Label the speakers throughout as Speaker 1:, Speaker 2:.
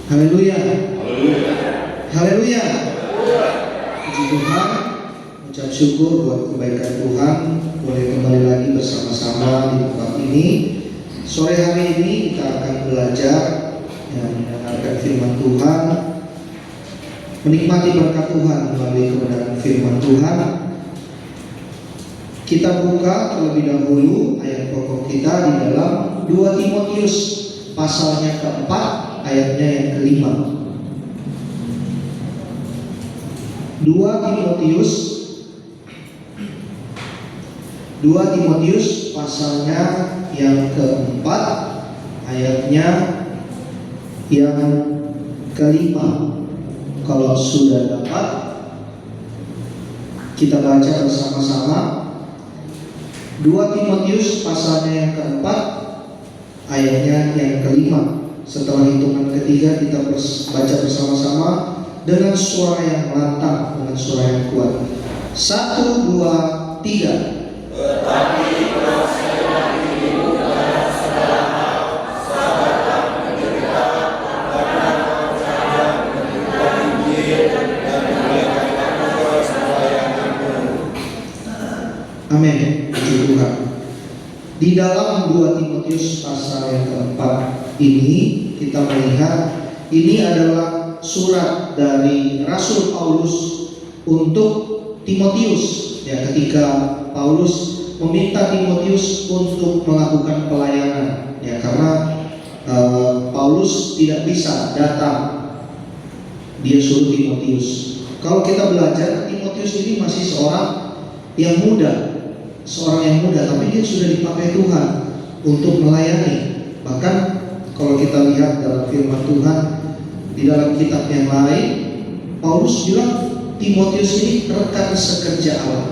Speaker 1: Haleluya.
Speaker 2: Haleluya.
Speaker 1: Haleluya. Puji Tuhan, ucap syukur buat kebaikan Tuhan, boleh kembali lagi bersama-sama di tempat ini. Sore hari ini kita akan belajar mendengarkan firman Tuhan, menikmati berkat Tuhan melalui kebenaran firman Tuhan. Kita buka terlebih dahulu ayat pokok kita di dalam 2 Timotius pasalnya keempat, ayatnya yang kelima. 2 Timotius pasalnya yang keempat, ayatnya yang kelima. Kalau sudah dapat, kita baca bersama-sama. 2 Timotius pasalnya yang keempat, ayatnya yang kelima. Setelah hitungan ketiga kita baca bersama-sama dengan suara yang lantang, dengan suara yang kuat. 1, 2, 3.
Speaker 2: Tetapi berasailah dirimu dalam segala hal, sabarlah menderita, karena percaya menerima Injil dan melakukan tugas pelayananmu.
Speaker 1: Amin. Puji Tuhan. Di dalam 2 Timotius pasal yang keempat ini kita melihat ini adalah surat dari Rasul Paulus untuk Timotius. Ya, ketika Paulus meminta Timotius untuk melakukan pelayanan, ya, karena Paulus tidak bisa datang, dia suruh Timotius. Kalau kita belajar, Timotius ini masih seorang yang muda, tapi dia sudah dipakai Tuhan untuk melayani. Bahkan kalau kita lihat dalam firman Tuhan di dalam kitab yang lain, Paulus bilang Timotius ini rekan sekerja Allah.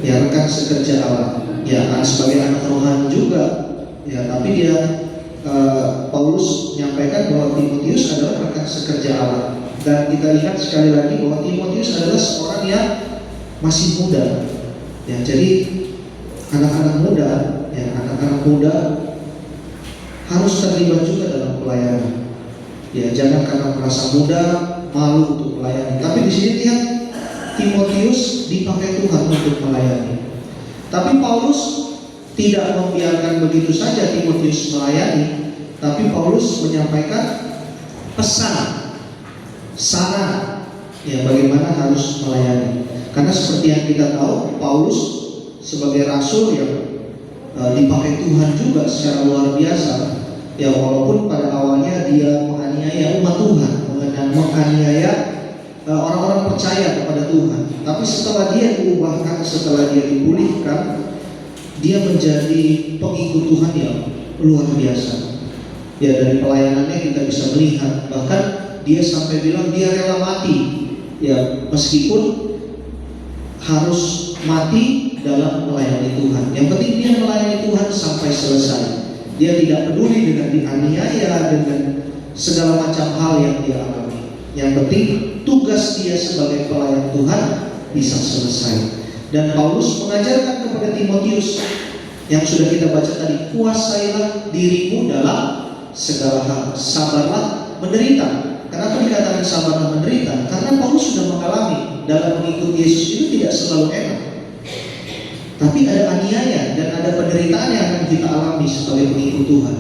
Speaker 1: Ya, rekan sekerja Allah. Ya, sebagai anak rohani juga. Ya, tapi dia Paulus menyampaikan bahwa Timotius adalah rekan sekerja Allah. Dan kita lihat sekali lagi bahwa Timotius adalah seorang yang masih muda. Ya, jadi anak-anak muda harus terlibat juga dalam pelayanan. Ya, jangan karena merasa muda malu untuk melayani. Tapi di sini lihat Timotius dipakai Tuhan untuk melayani. Tapi Paulus tidak membiarkan begitu saja Timotius melayani, tapi Paulus menyampaikan pesan, saran, ya, bagaimana harus melayani. Karena seperti yang kita tahu, Paulus sebagai rasul yang dipakai Tuhan juga secara luar biasa. Ya, walaupun pada awalnya dia menganiaya umat Tuhan, menganiaya orang-orang percaya kepada Tuhan, tapi setelah dia diubahkan, setelah dia dipulihkan, dia menjadi pengikut Tuhan yang luar biasa. Ya, dari pelayanannya kita bisa melihat, bahkan dia sampai bilang dia rela mati, ya, meskipun harus mati dalam melayani Tuhan. Yang penting dia melayani Tuhan sampai selesai. Dia tidak peduli dengan dianiaya, dengan segala macam hal yang dia alami. Yang penting tugas dia sebagai pelayan Tuhan bisa selesai. Dan Paulus mengajarkan kepada Timotius yang sudah kita baca tadi, kuasailah dirimu dalam segala hal, sabarlah menderita. Kenapa dikatakan sabarlah menderita? Karena Paulus sudah mengalami dalam mengikuti Yesus itu tidak selalu enak. Tapi ada aniaya dan ada penderitaan yang akan kita alami sebagai pengikut Tuhan.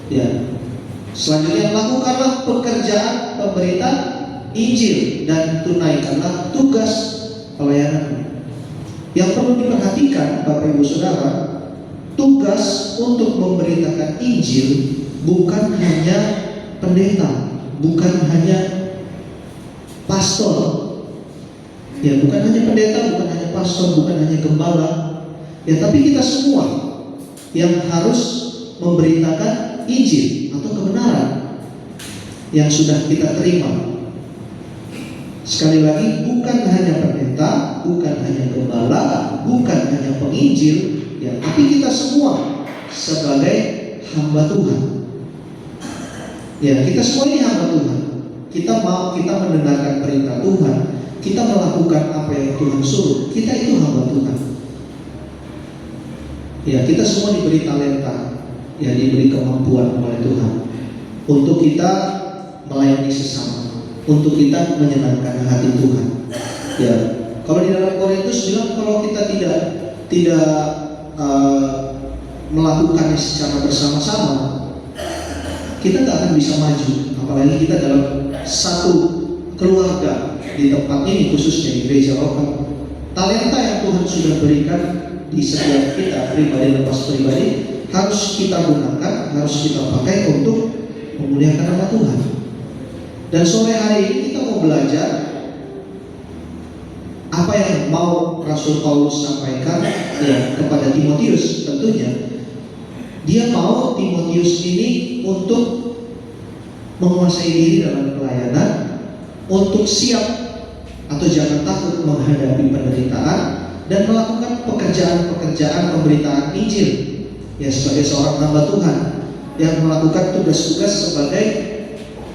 Speaker 1: Ya. Selanjutnya, lakukanlah pekerjaan pemberita Injil dan tunaikanlah tugas pelayanan. Yang perlu diperhatikan Bapak Ibu Saudara, tugas untuk memberitakan Injil bukan hanya pendeta, bukan hanya pastor. Ya, bukan hanya pendeta, bukan hanya pastor, bukan hanya gembala. Ya, tapi kita semua yang harus memberitakan Injil atau kebenaran yang sudah kita terima. Sekali lagi, bukan hanya pendeta, bukan hanya gembala, bukan hanya penginjil, ya, tapi kita semua sebagai hamba Tuhan. Ya, kita semua ini hamba Tuhan. Kita mendengarkan perintah Tuhan, kita melakukan apa yang Tuhan suruh, kita itu hamba Tuhan. Ya, kita semua diberi talenta, ya, diberi kemampuan oleh Tuhan untuk kita melayani sesama, untuk kita menyenangkan hati Tuhan. Ya, kalau di dalam Korintus bilang kalau kita tidak melakukannya secara bersama-sama, kita tak akan bisa maju. Apalagi kita dalam satu keluarga di tempat ini, khususnya di gereja lokal. Talenta yang Tuhan sudah berikan di setiap kita, pribadi lepas pribadi, harus kita gunakan, harus kita pakai untuk memuliakan nama Tuhan. Dan sore hari ini kita mau belajar apa yang mau Rasul Paulus sampaikan ya kepada Timotius. Tentunya dia mau Timotius ini untuk menguasai diri dalam pelayanan, untuk siap atau jangan takut menghadapi penderitaan dan melakukan pekerjaan-pekerjaan pemberitaan Injil ya, sebagai seorang hamba Tuhan yang melakukan tugas-tugas sebagai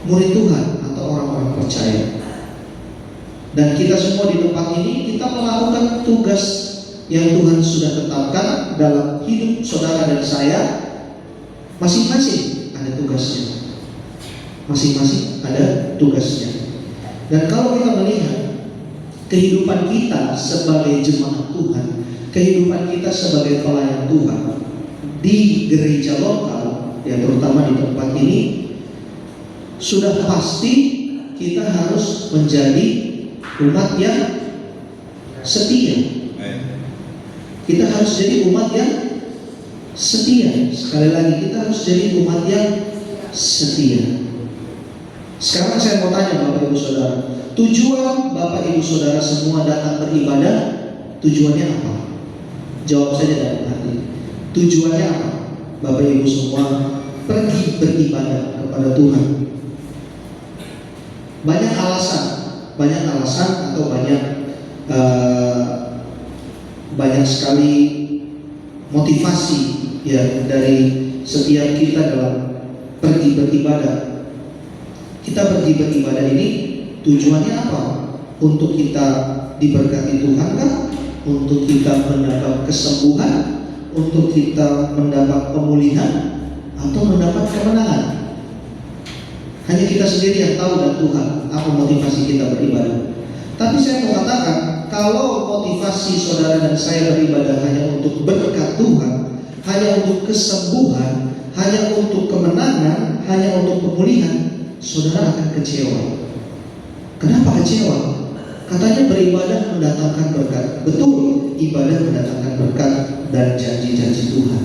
Speaker 1: murid Tuhan atau orang-orang percaya. Dan kita semua di tempat ini, kita melakukan tugas yang Tuhan sudah tetapkan dalam hidup saudara dan saya. Masing-masing ada tugasnya. Masing-masing ada tugasnya. Dan kalau kita melihat kehidupan kita sebagai jemaat Tuhan, kehidupan kita sebagai pelayan Tuhan di gereja lokal, ya terutama di tempat ini, sudah pasti kita harus menjadi umat yang setia. Kita harus jadi umat yang setia. Sekali lagi, kita harus jadi umat yang setia. Sekarang saya mau tanya Bapak Ibu Saudara, tujuan Bapak Ibu Saudara semua datang beribadah, tujuannya apa? Jawab saja dalam hati. Tujuannya apa? Bapak Ibu semua pergi beribadah kepada Tuhan. Banyak alasan atau banyak sekali motivasi ya dari setiap kita dalam pergi beribadah. Kita pergi beribadah ini tujuannya apa? Untuk kita diberkati Tuhan kah? Untuk kita mendapat kesembuhan? Untuk kita mendapat pemulihan? Atau mendapat kemenangan? Hanya kita sendiri yang tahu dan Tuhan apa motivasi kita beribadah. Tapi saya mau katakan, kalau motivasi saudara dan saya beribadah hanya untuk berkat Tuhan, hanya untuk kesembuhan, hanya untuk kemenangan, hanya untuk pemulihan, saudara akan kecewa. Kenapa kecewa? Katanya beribadah mendatangkan berkat. Betul, ibadah mendatangkan berkat dan janji-janji Tuhan.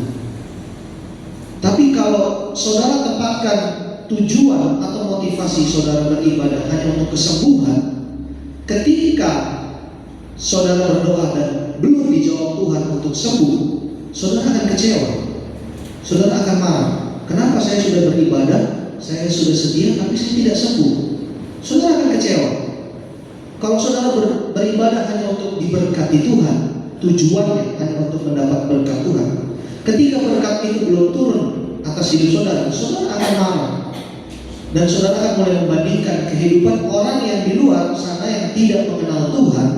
Speaker 1: Tapi kalau saudara tempatkan tujuan atau motivasi saudara beribadah hanya untuk kesembuhan, ketika saudara berdoa dan belum dijawab Tuhan untuk sembuh, saudara akan kecewa. Saudara akan marah. Kenapa saya sudah beribadah, saya sudah setia, tapi saya tidak sembuh? Saudara akan kecewa. Kalau saudara beribadah hanya untuk diberkati Tuhan, tujuannya hanya untuk mendapat berkat Tuhan, ketika berkat itu belum turun atas hidup saudara, saudara akan marah. Dan saudara akan mulai membandingkan kehidupan orang yang di luar sana yang tidak mengenal Tuhan.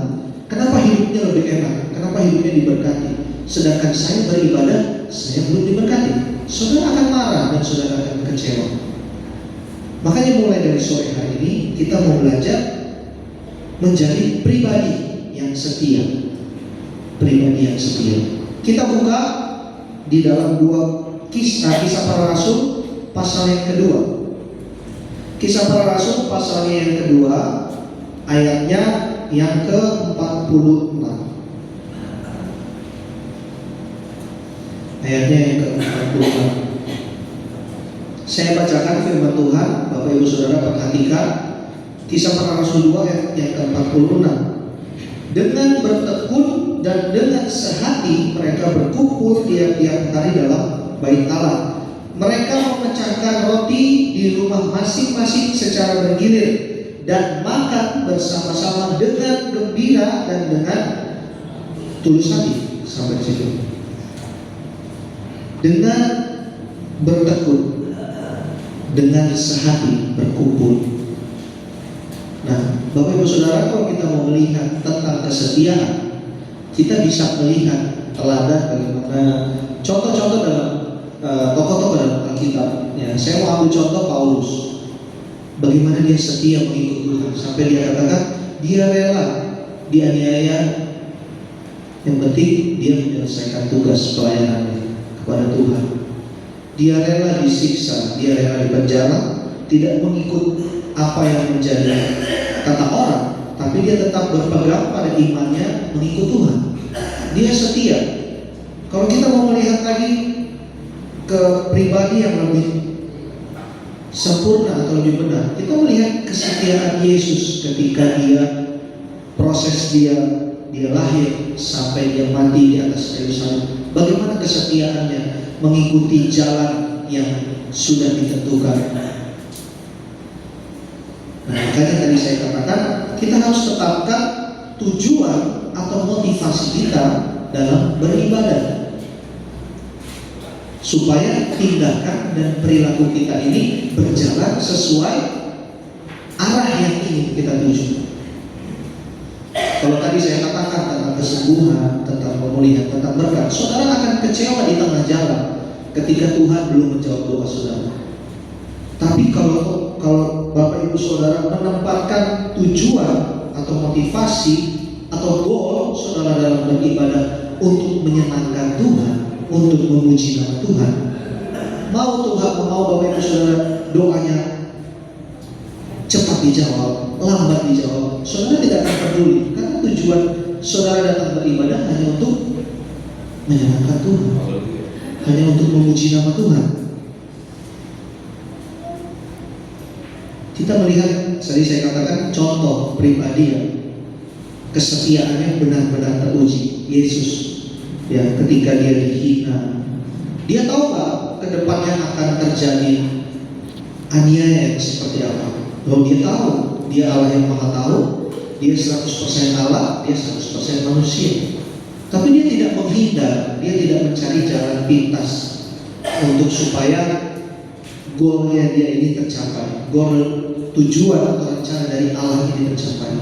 Speaker 1: Kenapa hidupnya lebih enak? Kenapa hidupnya diberkati? Sedangkan saya beribadah, saya belum diberkati. Saudara akan marah dan saudara akan kecewa. Makanya mulai dari sore hari ini kita mau belajar menjadi pribadi yang setia. Pribadi yang setia. Kita buka di dalam kisah para rasul pasal yang kedua. Kisah para rasul pasalnya yang kedua, ayatnya yang ke-46. Ayatnya yang ke-46. Saya bacakan firman Tuhan, Bapak Ibu Saudara perhatikan. Kisah para rasul 2 ayat yang ke-46. Dengan bertekun dan dengan sehati mereka berkumpul tiap-tiap hari dalam bait Allah. Mereka memecahkan roti di rumah masing-masing secara bergilir dan makan bersama-sama dengan gembira dan dengan tulus hati. Sampai di situ. Dengan bertekun, dengan sehati berkumpul. Nah, Bapak Ibu Saudara, kalau kita mau melihat tentang kesetiaan, kita bisa melihat teladan bagaimana contoh-contoh dalam tokoh-tokoh dalam Alkitab. Ya, saya mau ambil contoh Paulus. Bagaimana dia setia mengikut Tuhan sampai dia katakan dia rela dianiaya, yang penting dia menyelesaikan tugas pelayanannya kepada Tuhan. Dia rela disiksa, dia rela dipenjara, tidak mengikut apa yang menjadi kata orang, tapi dia tetap berpegang pada imannya mengikut Tuhan. Dia setia. Kalau kita mau melihat lagi ke pribadi yang lebih sempurna atau lebih benar, kita melihat kesetiaan Yesus ketika proses dia lahir sampai dia mati di atas kayu salib. Bagaimana kesetiaannya mengikuti jalan yang sudah ditentukan. Nah, makanya tadi saya katakan kita harus tetapkan tujuan atau motivasi kita dalam beribadah, supaya tindakan dan perilaku kita ini berjalan sesuai arah yang ingin kita tuju. Kalau tadi saya katakan tentang kesembuhan, tentang pemulihan, tentang berkat, saudara akan kecewa di tengah jalan ketika Tuhan belum menjawab doa saudara. Tapi kalau Bapak Ibu Saudara menempatkan tujuan atau motivasi atau goal saudara dalam beribadah untuk menyenangkan Tuhan, untuk memuji nama Tuhan, mau Bapak Ibu Saudara doanya cepat dijawab, lambat dijawab, saudara tidak akan peduli, karena tujuan saudara datang beribadah hanya untuk menyenangkan Tuhan, hanya untuk memuji nama Tuhan. Kita melihat, tadi saya katakan contoh pribadi yang kesetiaannya benar-benar teruji. Yesus, ya, ketika dia dihina, dia tahu nggak kedepannya akan terjadi aniaya yang seperti apa. Lalu dia tahu, dia Allah yang Maha Tahu, dia 100% Allah, dia 100% manusia. Tapi dia tidak menghindar, dia tidak mencari jalan pintas untuk supaya goalnya dia ini tercapai, goal tujuan atau rencana dari Allah ini tercapai.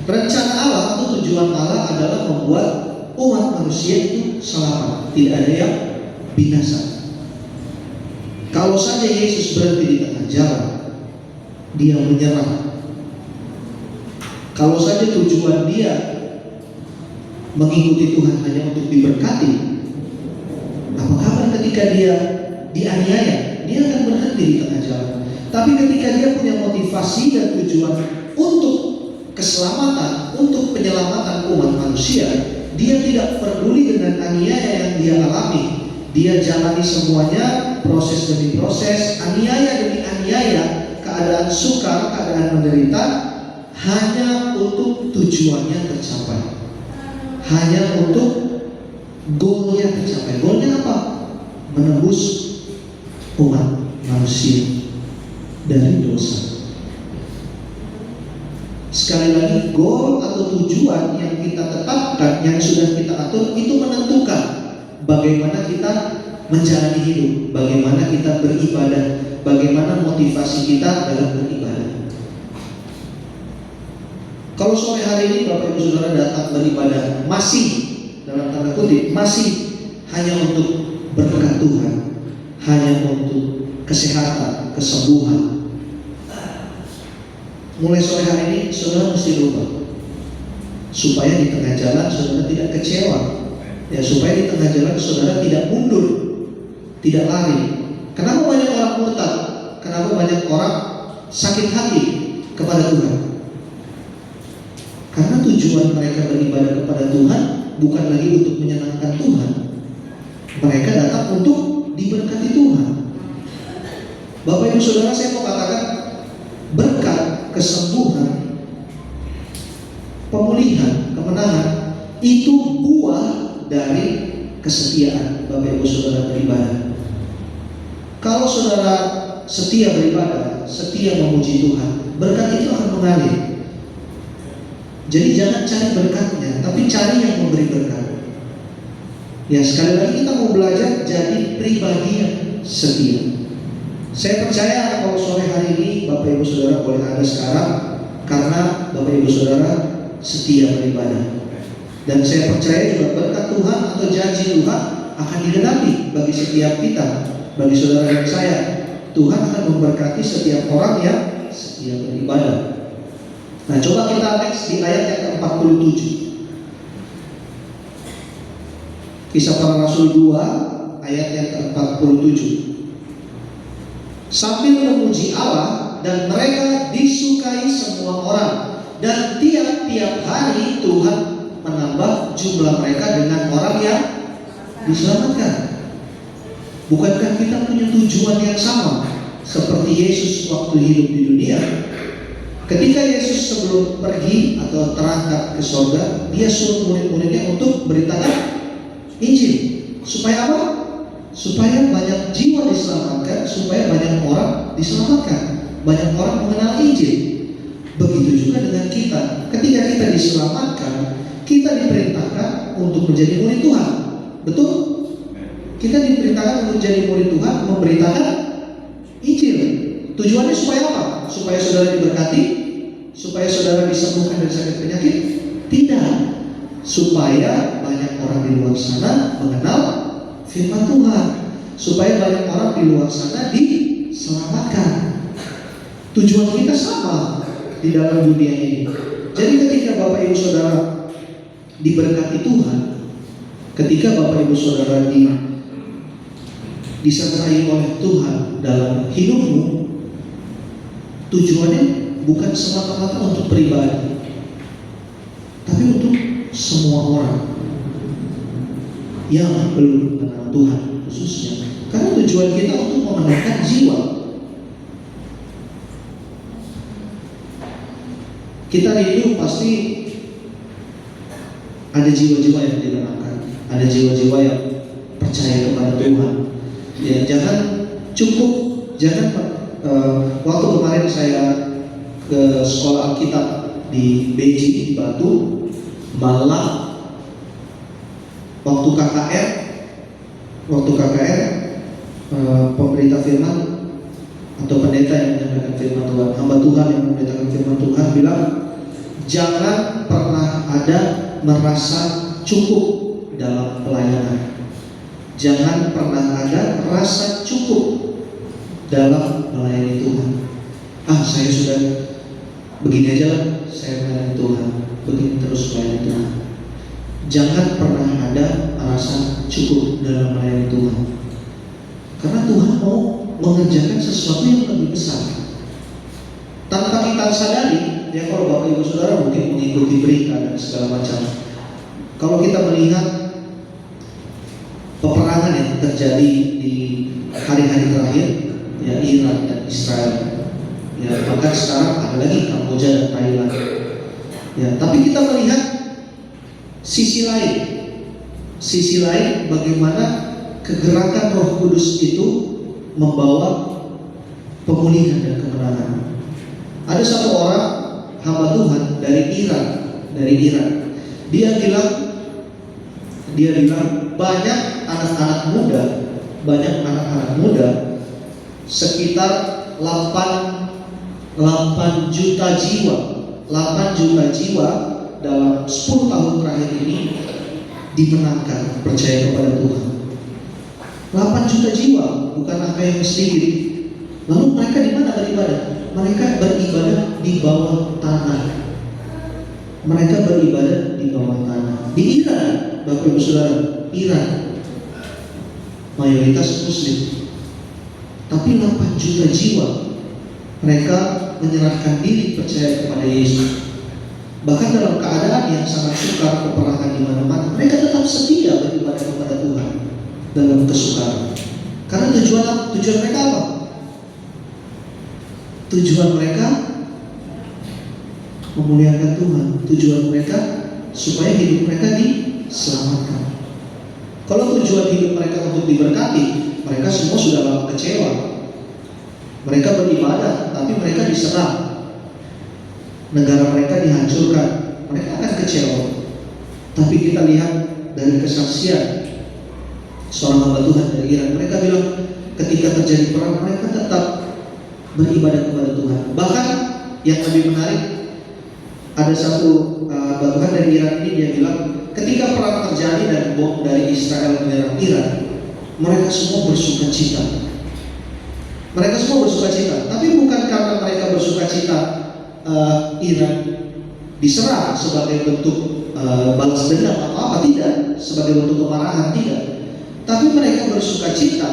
Speaker 1: Rencana Allah atau tujuan Allah adalah membuat umat manusia itu selamat, tidak ada yang binasa. Kalau saja Yesus berhenti di tengah jalan, dia menyerah. Kalau saja tujuan dia mengikuti Tuhan hanya untuk diberkati, apa kabar ketika dia dianiaya? Dia akan berhenti di tengah jalan. Tapi ketika dia punya motivasi dan tujuan untuk keselamatan, untuk penyelamatan umat manusia, dia tidak peduli dengan aniaya yang dia alami. Dia jalani semuanya, proses demi proses, aniaya demi aniaya, keadaan sukar, keadaan menderita, hanya untuk tujuannya tercapai, hanya untuk goalnya tercapai. Goalnya apa? Menembus umat manusia dari dosa. Sekali lagi, goal atau tujuan yang kita tetapkan, yang sudah kita atur, itu menentukan bagaimana kita menjalani hidup, bagaimana kita beribadah, bagaimana motivasi kita dalam beribadah. Kalau sore hari ini Bapak Ibu Saudara datang beribadah, masih dalam tanda kutip, masih hanya untuk berkat Tuhan, hanya untuk kesehatan, kesembuhan, mulai sore hari ini saudara mesti rubah, supaya di tengah jalan saudara tidak kecewa, ya, supaya di tengah jalan saudara tidak mundur, tidak lari. Kenapa banyak orang murtad? Kenapa banyak orang sakit hati kepada Tuhan? Karena tujuan mereka beribadah kepada Tuhan bukan lagi untuk menyenangkan Tuhan. Mereka datang untuk diberkati Tuhan. Bapak Ibu Saudara, saya mau katakan berkat, kesembuhan, pemulihan, kemenangan itu buah dari kesetiaan Bapak Ibu Saudara beribadah. Kalau saudara setia beribadah, setia memuji Tuhan, berkat itu akan mengalir. Jadi jangan cari berkatnya, tapi cari yang memberi berkat. Ya, sekali lagi kita mau belajar jadi pribadi yang setia. Saya percaya kalau sore hari ini Bapak Ibu Saudara boleh ada sekarang karena Bapak Ibu Saudara setia beribadah. Dan saya percaya juga berkat Tuhan atau janji Tuhan akan digenapi bagi setiap kita, bagi saudara dan saya. Tuhan akan memberkati setiap orang yang setia. ia beribadah. Nah, coba kita next di ayat yang ke-47. Kisah Para Rasul 2 ayat yang ke-47. Sambil memuji Allah, dan mereka disukai semua orang, dan tiap-tiap hari Tuhan menambah jumlah mereka dengan orang yang diselamatkan. Bukankah kita punya tujuan yang sama seperti Yesus waktu hidup di dunia? Ketika Yesus sebelum pergi atau terangkat ke surga, dia suruh murid-muridnya untuk beritakan Injil. Supaya apa? Supaya banyak jiwa diselamatkan, supaya banyak orang diselamatkan, banyak orang mengenal Injil. Begitu juga dengan kita. Ketika kita diselamatkan, kita diperintahkan untuk menjadi murid Tuhan. Betul? Kita diperintahkan untuk menjadi murid Tuhan, memberitakan Injil. Tujuannya supaya apa? Supaya saudara diberkati, supaya saudara disembuhkan dari sakit penyakit? Tidak. Supaya banyak orang di luar sana mengenal firman Tuhan, supaya banyak orang di luar sana diselamatkan. Tujuan kita sama di dalam dunia ini. Jadi ketika Bapak Ibu Saudara diberkati Tuhan, ketika Bapak Ibu Saudara disertai oleh Tuhan dalam hidupmu, tujuannya bukan semata-mata untuk pribadi, tapi untuk semua orang yang belum mengenal Tuhan khususnya. Karena tujuan kita untuk memenangkan jiwa. Kita hidup pasti ada jiwa-jiwa yang dimenangkan, ada jiwa-jiwa yang percaya kepada Tuhan. Ya, jangan waktu kemarin saya ke sekolah Alkitab di Beji, di Batu, malah waktu KKR pemberita firman atau pendeta yang menyampaikan firman Tuhan, hamba Tuhan yang memberitakan firman Tuhan bilang, jangan pernah ada merasa cukup dalam pelayanan. Jangan pernah ada rasa cukup dalam melayani Tuhan. Saya sudah begini aja lah, saya melayani Tuhan, begini terus melayani Tuhan. Jangan pernah ada rasa cukup dalam melayani Tuhan, karena Tuhan mau mengerjakan sesuatu yang lebih besar. Tanpa kita sadari, ya, kalau Bapak Ibu Saudara mungkin mengikuti berita dan segala macam, kalau kita melihat peperangan yang terjadi di hari-hari terakhir, ya, Iran dan Israel, ya, bahkan sekarang ada lagi Kamboja dan Thailand, ya. Tapi kita melihat sisi lain bagaimana kegerakan Roh Kudus itu membawa pemulihan dan kemenangan. Ada satu orang hamba Tuhan dari Iran. Dia bilang banyak anak-anak muda sekitar 8 juta jiwa dalam 10 tahun terakhir ini dimenangkan percaya kepada Tuhan. 8 juta jiwa, bukan angka yang sedikit. Lalu mereka di mana beribadah? Mereka beribadah di bawah tanah. Di Iran, Bapak Ibu Saudara, Iran mayoritas Muslim, tapi 8 juta jiwa mereka menyerahkan diri percaya kepada Yesus. Bahkan dalam keadaan yang sangat sukar, peperangan di mana-mana, mereka tetap setia beribadah kepada Tuhan dalam kesukaran. Karena tujuan mereka apa? Tujuan mereka memuliakan Tuhan. Tujuan mereka supaya hidup mereka diselamatkan. Kalau tujuan hidup mereka untuk diberkati, mereka semua sudah lama kecewa. Mereka beribadah, tapi mereka diserang. Negara mereka dihancurkan, mereka akan kecewa. Tapi kita lihat dari kesaksian seorang hamba Tuhan dari Iran, mereka bilang ketika terjadi perang mereka tetap beribadah kepada Tuhan. Bahkan yang lebih menarik, ada satu hamba Tuhan dari Iran ini, dia bilang ketika perang terjadi dan bom dari Israel menyerang Iran, mereka semua bersuka cita. Mereka semua bersuka cita, tapi bukan karena mereka bersuka cita Iran diserang sebagai bentuk balas dendam atau apa, tidak, sebagai bentuk kemarahan, tidak. Tapi mereka bersuka cita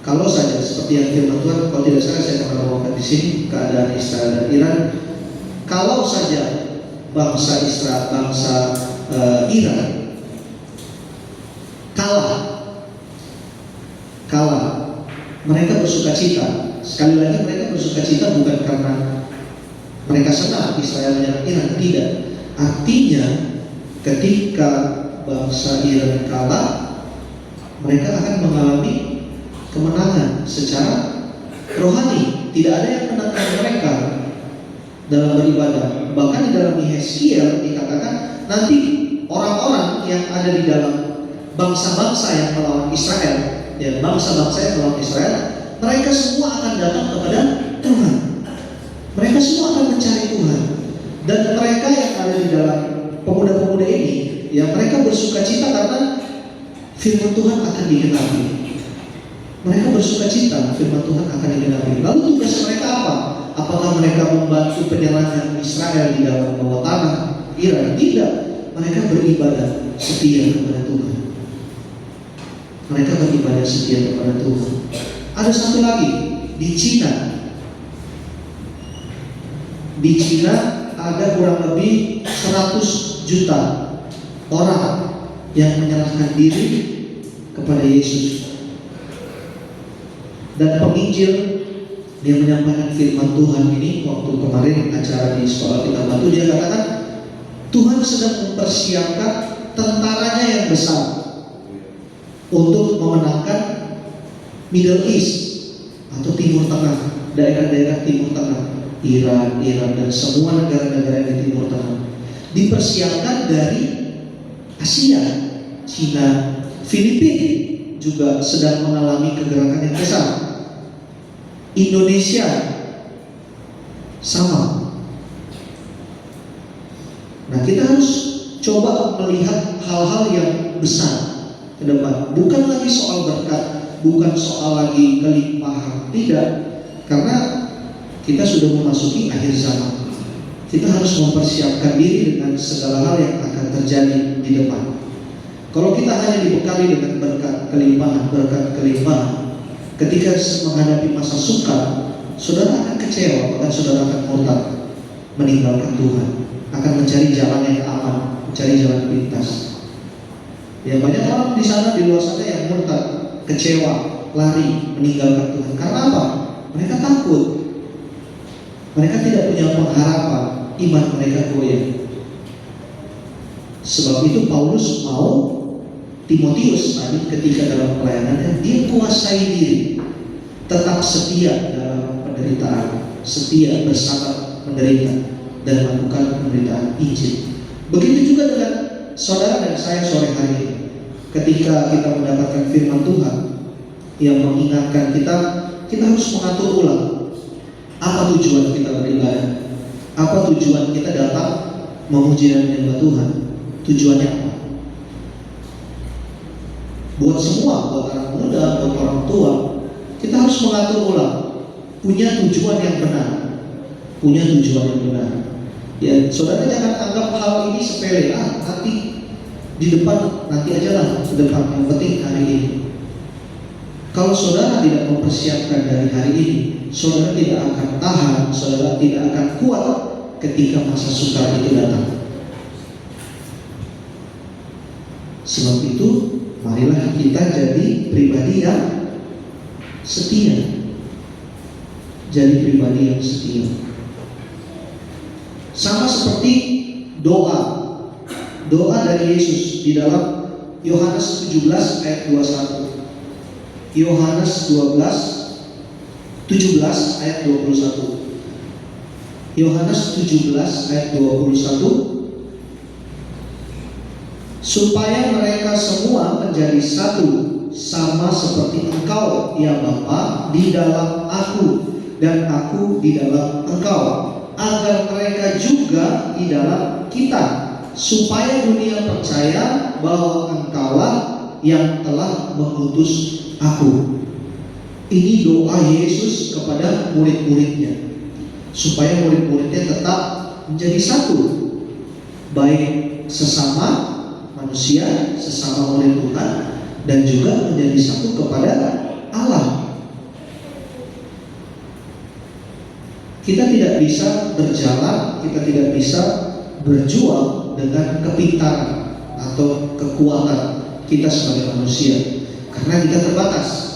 Speaker 1: kalau saja seperti yang firman Tuhan, kalau tidak salah saya pernah bawakan di sini keadaan Israel dan Iran. Kalau saja bangsa Iran kalah, mereka bersuka cita. Sekali lagi, mereka bersuka cita bukan karena mereka senang Israel menyerang Iran, tidak. Artinya ketika bangsa Iran kalah, mereka akan mengalami kemenangan secara rohani. Tidak ada yang menentang mereka dalam beribadah. Bahkan di dalam Yeskiel dikatakan nanti orang-orang yang ada di dalam bangsa-bangsa yang melawan Israel, ya, bangsa-bangsa yang melawan Israel, mereka semua akan datang kepada Tuhan. Mereka semua akan mencari Tuhan. Dan mereka yang ada di dalam pemuda-pemuda ini, ya, mereka bersuka cita karena firman Tuhan akan digenapi. Mereka bersuka cita firman Tuhan akan digenapi. Lalu tugas mereka apa? Apakah mereka membantu penyerangan Israel di dalam bawah tanah Iran? Tidak. Mereka beribadah setia kepada Tuhan. Mereka beribadah setia kepada Tuhan. Ada satu lagi di Cina. Di Cina ada kurang lebih 100 juta orang yang menyerahkan diri kepada Yesus. Dan penginjil yang menyampaikan firman Tuhan ini waktu kemarin acara di sekolah kita Batu, dia katakan Tuhan sedang mempersiapkan tentaranya yang besar untuk memenangkan Middle East atau Timur Tengah, daerah-daerah Timur Tengah, Iran dan semua negara-negara di Timur Tengah. Dipersiapkan dari Asia, Cina, Filipina juga sedang mengalami kegerakan yang besar. Indonesia sama. Nah, kita harus coba melihat hal-hal yang besar ke depan. Bukan lagi soal berkat, bukan soal lagi kelimpahan, tidak. Karena kita sudah memasuki akhir zaman. Kita harus mempersiapkan diri dengan segala hal yang akan terjadi di depan. Kalau kita hanya dibekali dengan berkat kelimpahan, ketika menghadapi masa sukar, saudara akan kecewa, bahkan saudara akan murtad, meninggalkan Tuhan, akan mencari jalan yang aman, mencari jalan pintas. Ya, banyak orang di sana, di luar sana yang murtad, kecewa, lari, meninggalkan Tuhan. Karena apa? Mereka takut. Mereka tidak punya pengharapan, iman mereka goyah. Sebab itu Paulus mau Timotius tadi ketika dalam pelayanannya, dia kuasai diri, tetap setia dalam penderitaan, setia bersabar menderita dan melakukan pemberitaan Injil. Begitu juga dengan saudara dan saya sore hari ini. Ketika kita mendapatkan firman Tuhan yang mengingatkan kita, kita harus mengatur ulang apa tujuan kita beribadah, apa tujuan kita datang memuji dan menyembah Tuhan. Tujuannya apa? Buat semua, buat anak muda, buat orang tua, kita harus mengatur ulang, punya tujuan yang benar, punya tujuan yang benar. Ya, saudara jangan anggap hal ini sepele. Nanti di depan, nanti aja lah ke depan. Yang penting hari ini. Kalau saudara tidak mempersiapkan dari hari ini, saudara tidak akan tahan, saudara tidak akan kuat ketika masa sukar itu datang. Sebab itu, marilah kita jadi pribadi yang setia. Jadi pribadi yang setia. Sama seperti doa dari Yesus di dalam Yohanes 17 ayat 21. Yohanes 17 ayat 21. Yohanes 17 ayat 21. Supaya mereka semua menjadi satu, sama seperti Engkau, ya Bapa, di dalam Aku dan Aku di dalam Engkau, agar mereka juga di dalam kita, supaya dunia percaya bahwa Engkaulah yang telah mengutus aku. Ini doa Yesus kepada murid-muridnya, supaya murid-muridnya tetap menjadi satu, baik sesama manusia, sesama murid Tuhan, dan juga menjadi satu kepada Allah. Kita tidak bisa berjalan, kita tidak bisa berjuang dengan kepintaran atau kekuatan kita sebagai manusia, karena kita terbatas.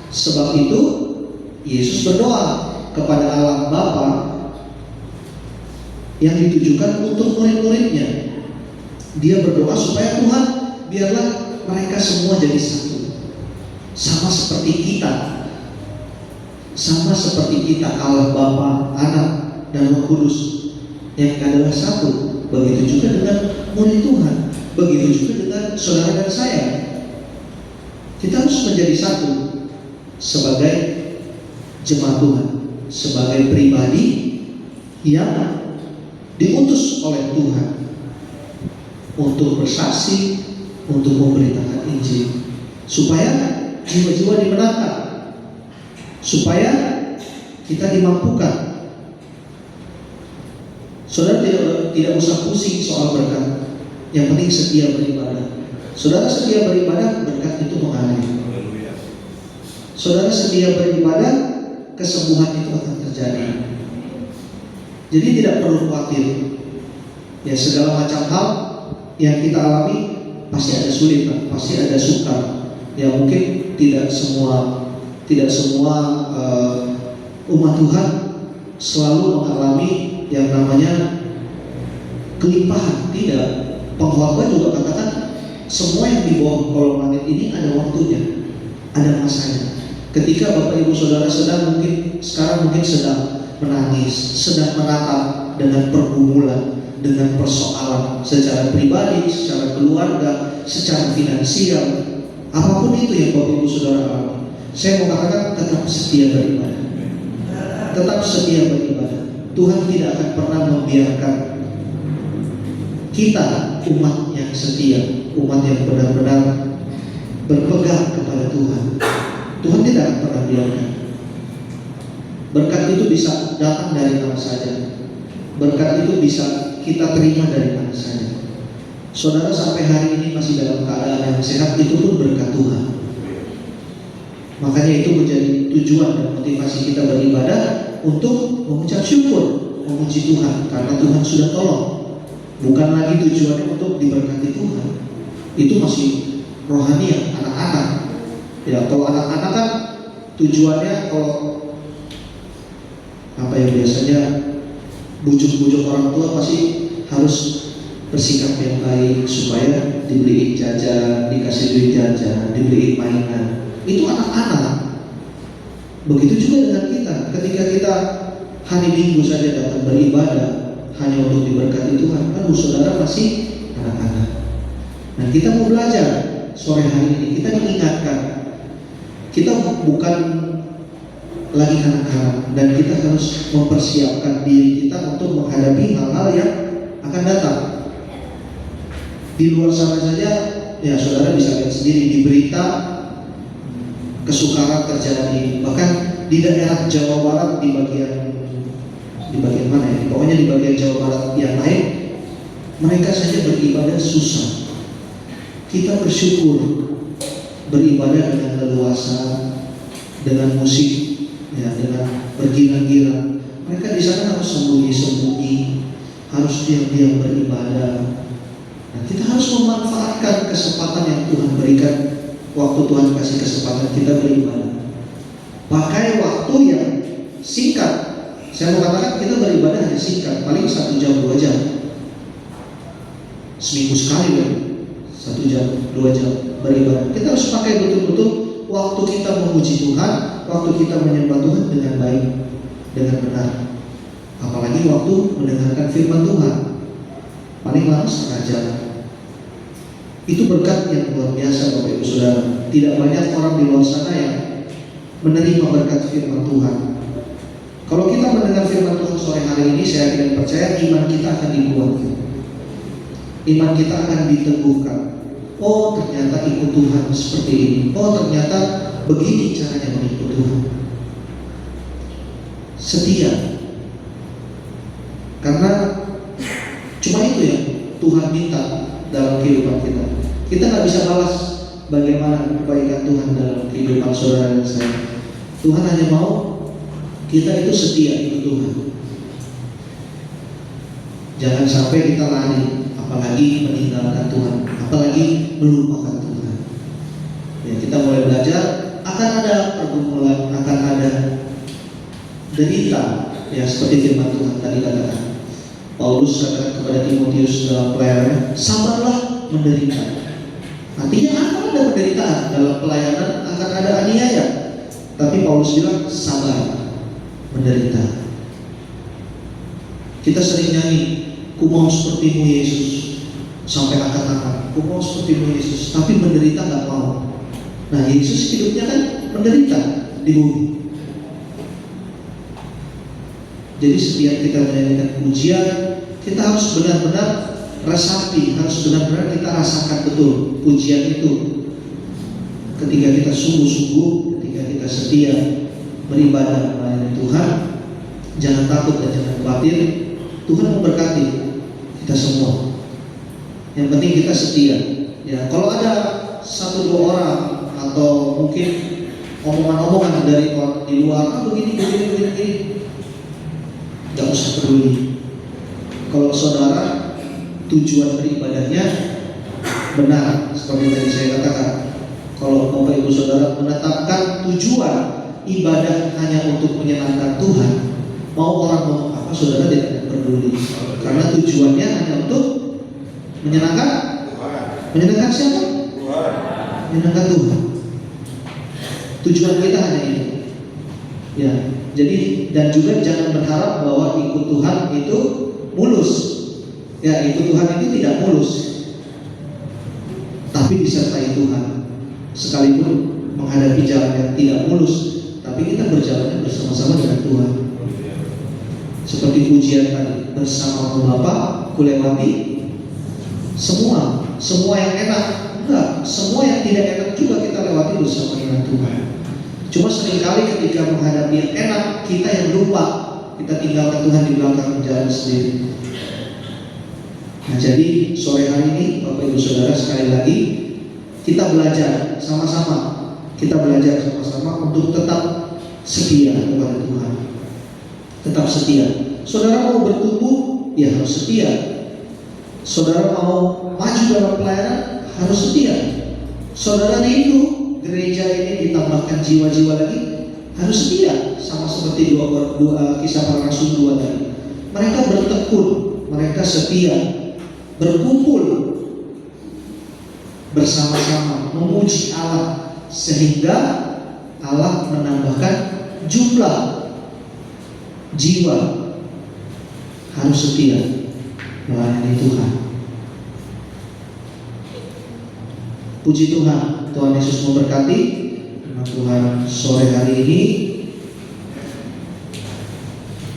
Speaker 1: Sebab itu Yesus berdoa kepada Allah Bapa yang ditujukan untuk murid-muridnya. Dia berdoa supaya Tuhan, biarlah mereka semua jadi satu, sama seperti kita, sama seperti kita, Allah Bapa, Anak, dan Roh Kudus yang adalah satu. Begitu juga dengan murid Tuhan, begitu juga dengan saudara dan saya. Kita harus menjadi satu sebagai jemaat Tuhan, sebagai pribadi yang diutus oleh Tuhan untuk bersaksi, untuk memberitakan Injil, supaya jiwa-jiwa dimenangkan, supaya kita dimampukan. Saudara tidak usah pusing soal berkat, yang penting setia beribadah. Saudara setia beribadah, berkat itu mengalir. Saudara setia beribadah, kesembuhan itu akan terjadi. Jadi tidak perlu khawatir. Ya, segala macam hal yang kita alami pasti ada sulit, pasti ada sukar. Ya, mungkin tidak semua umat Tuhan selalu mengalami yang namanya kelimpahan. Tidak. Pengkhotbah juga katakan semua yang di bawah kolong langit ini ada waktunya, ada masanya. Ketika Bapak Ibu Saudara sedang sekarang sedang menangis, sedang menatap dengan pergumulan, dengan persoalan secara pribadi, secara keluarga, secara finansial, apapun itu yang Bapak Ibu Saudara alami, saya mau katakan tetap setia beribadah. Tetap setia beribadah. Tuhan tidak akan pernah membiarkan kita, umat yang setia, umat yang benar-benar berpegang kepada Tuhan. Tuhan tidak akan pernah biarkan. Berkat itu bisa datang dari mana saja. Berkat itu bisa kita terima dari mana saja. Saudara sampai hari ini masih dalam keadaan yang sehat, itu pun berkat Tuhan. Makanya itu menjadi tujuan dan motivasi kita beribadah, untuk mengucap syukur, memuji Tuhan karena Tuhan sudah tolong. Bukan lagi tujuannya untuk diberkati Tuhan. Itu masih rohani, anak-anak. Ya, kalau anak-anak kan tujuannya, kalau biasanya bujuk-bujuk orang tua pasti harus bersikap yang baik supaya dibeliin jajan, dikasih duit jajan, dibeliin mainan. Itu anak-anak. Begitu juga dengan kita. Ketika kita hari Minggu saja datang beribadah hanya untuk diberkati Tuhan, kan saudara masih anak-anak. Nah, kita mau belajar sore hari ini, kita diingatkan kita bukan lagi anak-anak, dan kita harus mempersiapkan diri kita untuk menghadapi hal-hal yang akan datang. Di luar sana saja, ya saudara bisa lihat sendiri di berita, kesukaran terjadi. Bahkan di daerah Jawa Barat, di bagian mana ya? Pokoknya di bagian Jawa Barat yang lain, mereka saja beribadah susah. Kita bersyukur beribadah dengan leluasa, dengan musik, ya, dengan bergilang-gilang. Mereka di sana harus sembunyi-sembunyi, harus diam-diam beribadah. Nah, kita harus memanfaatkan kesempatan yang Tuhan berikan. Waktu Tuhan kasih kesempatan kita beribadah, pakai waktu yang singkat. Saya mau katakan kita beribadah hanya singkat, paling 1 jam 2 jam seminggu sekali kan, 1 jam 2 jam beribadah. Kita harus pakai betul-betul waktu kita memuji Tuhan, waktu kita menyembah Tuhan dengan baik, dengan benar. Apalagi waktu mendengarkan firman Tuhan, paling lama 1/2 jam. Itu berkat yang luar biasa Bapak Ibu Saudara. Tidak banyak orang di luar sana yang menerima berkat firman Tuhan. Kalau kita mendengar firman Tuhan sore hari ini, saya tidak percaya iman kita akan dikuatkan. iman kita akan diteguhkan. Oh, ternyata ikut Tuhan seperti ini. Oh, ternyata begini caranya mengikut Tuhan. Setia. Karena cuma itu ya Tuhan minta dalam kehidupan kita. Kita nggak bisa balas bagaimana kebaikan Tuhan dalam kehidupan saudara dan saya. Tuhan hanya mau kita itu setia ikut Tuhan. Jangan sampai kita lari, apalagi meninggalkan Tuhan, apalagi melupakan Tuhan. Ya, kita mulai belajar, akan ada pergumulan, akan ada derita, ya seperti firman Tuhan tadi katakan. Paulus katakan kepada Timotius dalam pelayanannya, sabarlah menderita. Artinya akan ada penderitaan dalam pelayanan, akan ada aniaya. Tapi Paulus bilang sabar menderita. Kita sering nyanyi, ku mau sepertimu Yesus, sampai angkat-angkat, ku mau sepertimu Yesus, tapi menderita nggak mau. Nah, Yesus hidupnya kan menderita di bumi. Jadi setiap kita menyanyikan pujian, kita harus benar-benar resapi, harus benar-benar kita rasakan betul pujian itu. Ketika kita sungguh-sungguh, ketika kita setia beribadah melayani Tuhan, jangan takut dan jangan khawatir. Tuhan memberkati kita semua. Yang penting kita setia. Ya, kalau ada 1-2 orang atau mungkin omongan-omongan dari orang di luar, begini, gak usah peduli. Kalau saudara tujuan beribadahnya benar, seperti yang saya katakan, kalau Bapak Ibu Saudara menetapkan tujuan ibadah hanya untuk menyenangkan Tuhan, mau orang ngomong apa saudara tidak peduli, karena tujuannya hanya untuk menyenangkan siapa? Menyenangkan Tuhan. Tujuan kita hanya itu. Ya, jadi dan juga jangan berharap bahwa ikut Tuhan itu mulus. Ya, ikut Tuhan itu tidak mulus, tapi disertai Tuhan. Sekalipun menghadapi jalan yang tidak mulus, tapi kita berjalan bersama-sama dengan Tuhan. Seperti pujian tadi, bersama Bapa kulewati semua yang enak, enggak, semua yang tidak enak juga kita lewati bersama dengan Tuhan. Cuma seringkali ketika menghadapi yang enak, kita yang lupa, kita tinggalkan Tuhan di belakang jalan sendiri. Nah, jadi sore hari ini Bapak Ibu Saudara sekali lagi kita belajar sama-sama, untuk tetap setia kepada Tuhan. Tetap setia. Saudara mau bertumbuh, ya harus setia. Saudara mau maju dalam pelayanan, harus setia. Saudara rindu gereja ini ditambahkan jiwa-jiwa lagi, harus setia. Sama seperti dua kisah para rasul 2 tadi. Mereka bertekun, mereka setia, berkumpul bersama-sama memuji Allah, sehingga Allah menambahkan jumlah jiwa. Harus setia melayani Tuhan. Puji Tuhan, Tuhan Yesus memberkati. Tuhan sore hari ini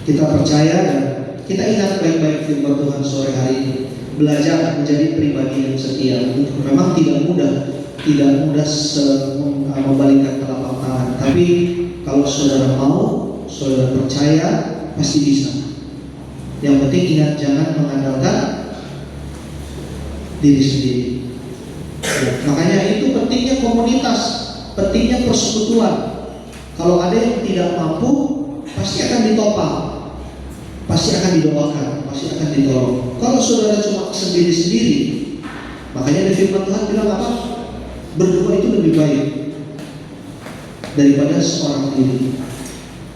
Speaker 1: kita percaya dan kita ingat baik-baik firman Tuhan sore hari ini. Belajar menjadi pribadi yang setia. Memang tidak mudah membalikkan telapak tangan. Tapi kalau saudara mau, saudara percaya, pasti bisa. Yang penting ingat, jangan mengandalkan diri sendiri. Makanya itu pentingnya komunitas, pentingnya persekutuan. Kalau ada yang tidak mampu, pasti akan ditopang, pasti akan didoakan, pasti akan ditolong. Kalau saudara cuma sendiri-sendiri, makanya ada firman Tuhan bilang apa? Berdua itu lebih baik daripada seorang diri.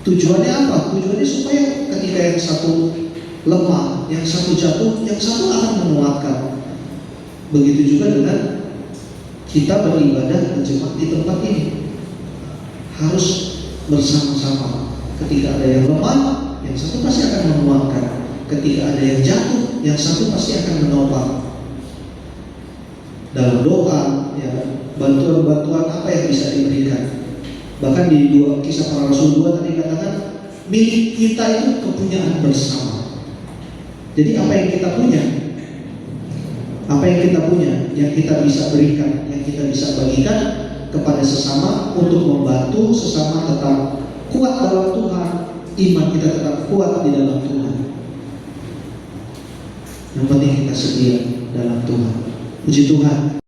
Speaker 1: Tujuannya apa? Tujuannya supaya ketika yang satu lemah, yang satu jatuh, yang satu akan menguatkan. Begitu juga dengan kita beribadah berjemaat di tempat ini, harus bersama-sama. Ketika ada yang lemah, yang satu pasti akan menguatkan. Ketika ada yang jatuh, yang satu pasti akan menopang. Dalam doa, ya, bantuan-bantuan apa yang bisa diberikan. Bahkan di kisah para rasul 2 tadi katakan, milik kita itu kepunyaan bersama. Jadi apa yang kita punya, Apa yang kita punya, yang kita bisa berikan, yang kita bisa bagikan kepada sesama untuk membantu sesama tetap kuat dalam Tuhan, iman kita tetap kuat di dalam Tuhan. Yang penting kita setia dalam Tuhan. Puji Tuhan.